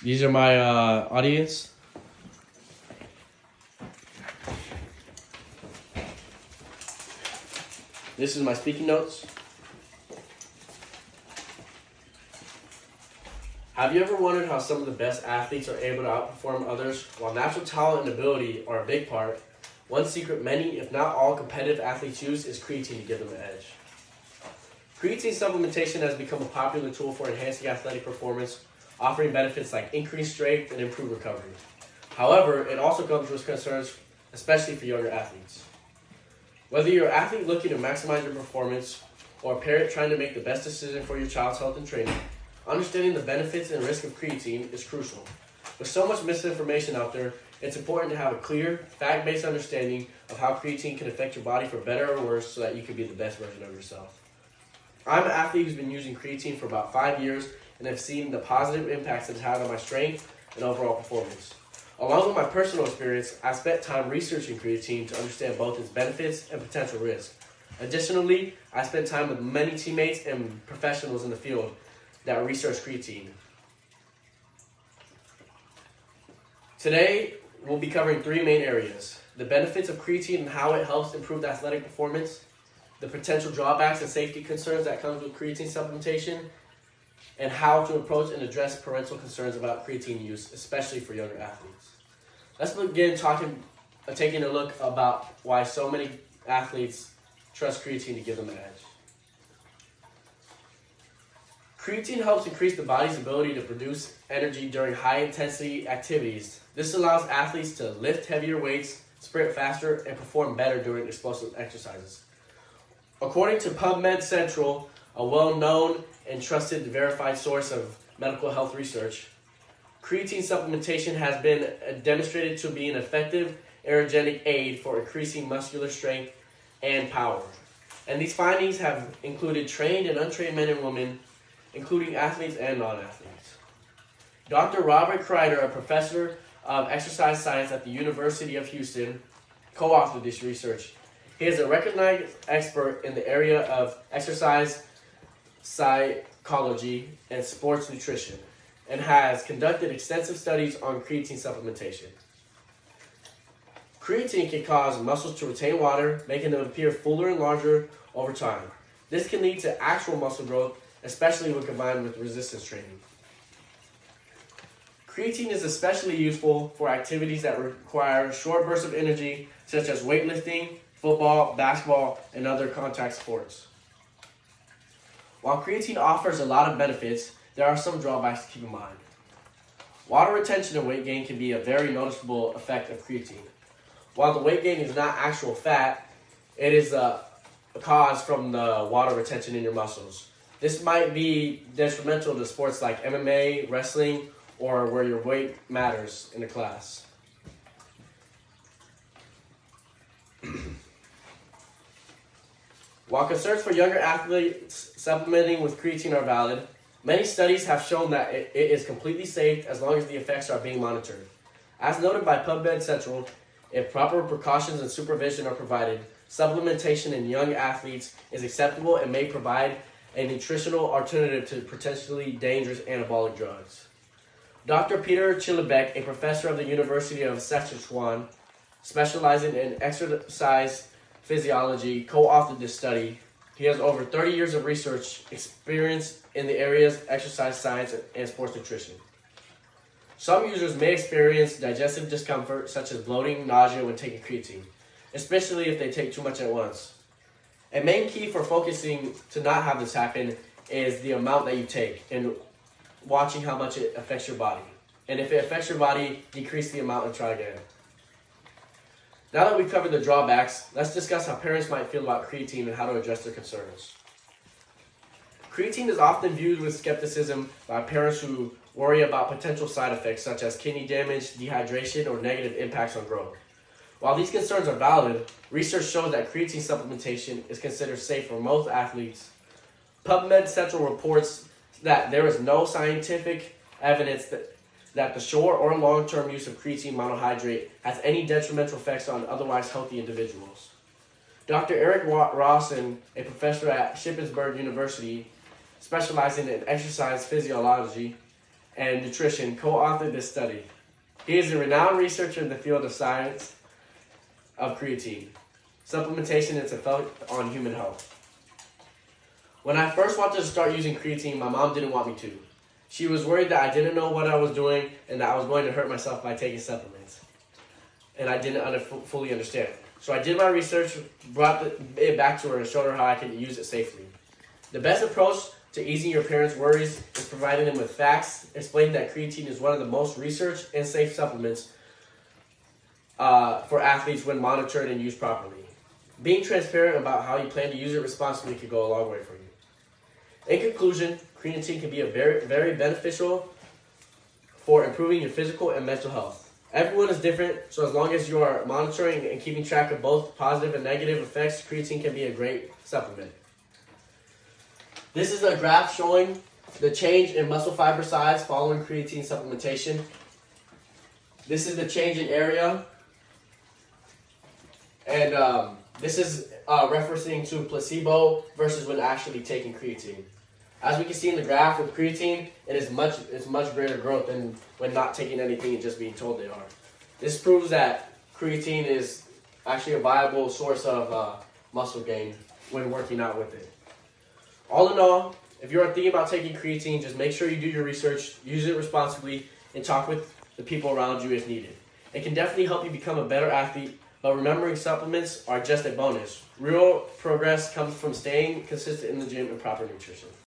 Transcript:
These are my audience. This is my speaking notes. Have you ever wondered how some of the best athletes are able to outperform others? While natural talent and ability are a big part, one secret many, if not all, competitive athletes use is creatine to give them an edge. Creatine supplementation has become a popular tool for enhancing athletic performance, offering benefits like increased strength and improved recovery. However, it also comes with concerns, especially for younger athletes. Whether you're an athlete looking to maximize your performance or a parent trying to make the best decision for your child's health and training, understanding the benefits and risk of creatine is crucial. With so much misinformation out there, it's important to have a clear, fact-based understanding of how creatine can affect your body for better or worse so that you can be the best version of yourself. I'm an athlete who's been using creatine for about 5 years and have seen the positive impacts it's had on my strength and overall performance. Along with my personal experience, I spent time researching creatine to understand both its benefits and potential risks. Additionally, I spent time with many teammates and professionals in the field that research creatine. Today, we'll be covering 3 main areas: the benefits of creatine and how it helps improve athletic performance, the potential drawbacks and safety concerns that comes with creatine supplementation, and how to approach and address parental concerns about creatine use, especially for younger athletes. Let's begin taking a look about why so many athletes trust creatine to give them an edge. Creatine helps increase the body's ability to produce energy during high-intensity activities. This allows athletes to lift heavier weights, sprint faster, and perform better during explosive exercises. According to PubMed Central, a well-known and trusted verified source of medical health research, creatine supplementation has been demonstrated to be an effective aerogenic aid for increasing muscular strength and power. And these findings have included trained and untrained men and women, including athletes and non-athletes. Dr. Robert Kreider, a professor of exercise science at the University of Houston, co-authored this research. He is a recognized expert in the area of exercise psychology and sports nutrition, and has conducted extensive studies on creatine supplementation. Creatine can cause muscles to retain water, making them appear fuller and larger over time. This can lead to actual muscle growth, especially when combined with resistance training. Creatine is especially useful for activities that require short bursts of energy, such as weightlifting, football, basketball, and other contact sports. While creatine offers a lot of benefits, there are some drawbacks to keep in mind. Water retention and weight gain can be a very noticeable effect of creatine. While the weight gain is not actual fat, it is a cause from the water retention in your muscles. This might be detrimental to sports like MMA, wrestling, or where your weight matters in a class. While concerns for younger athletes supplementing with creatine are valid, many studies have shown that it is completely safe as long as the effects are being monitored. As noted by PubMed Central, if proper precautions and supervision are provided, supplementation in young athletes is acceptable and may provide a nutritional alternative to potentially dangerous anabolic drugs. Dr. Peter Chilibek, a professor of the University of Saskatchewan, specializing in exercise physiology, co-authored this study. He has over 30 years of research experience in the areas of exercise science and sports nutrition. Some users may experience digestive discomfort, such as bloating, nausea, when taking creatine, especially if they take too much at once. A main key for focusing to not have this happen is the amount that you take and watching how much it affects your body. And if it affects your body, decrease the amount and try again. Now that we've covered the drawbacks, let's discuss how parents might feel about creatine and how to address their concerns. Creatine is often viewed with skepticism by parents who worry about potential side effects such as kidney damage, dehydration, or negative impacts on growth. While these concerns are valid, research shows that creatine supplementation is considered safe for most athletes. PubMed Central reports that there is no scientific evidence that the short or long-term use of creatine monohydrate has any detrimental effects on otherwise healthy individuals. Dr. Eric Rawson, a professor at Shippensburg University, specializing in exercise physiology, and Nutrition, co-authored this study. He is a renowned researcher in the field of science of creatine, supplementation, and its effect on human health. When I first wanted to start using creatine, my mom didn't want me to. She was worried that I didn't know what I was doing and that I was going to hurt myself by taking supplements. And I didn't fully understand. So I did my research, brought it back to her, and showed her how I could use it safely. The best approach to easing your parents' worries is providing them with facts, explaining that creatine is one of the most researched and safe supplements for athletes when monitored and used properly. Being transparent about how you plan to use it responsibly could go a long way for you. In conclusion, creatine can be a very, very beneficial for improving your physical and mental health. Everyone is different, so as long as you are monitoring and keeping track of both positive and negative effects, creatine can be a great supplement. This is a graph showing the change in muscle fiber size following creatine supplementation. This is the change in area, and this is referencing to placebo versus when actually taking creatine. As we can see in the graph with creatine, it's much greater growth than when not taking anything and just being told they are. This proves that creatine is actually a viable source of muscle gain when working out with it. All in all, if you're thinking about taking creatine, just make sure you do your research, use it responsibly, and talk with the people around you if needed. It can definitely help you become a better athlete, but remembering supplements are just a bonus. Real progress comes from staying consistent in the gym and proper nutrition.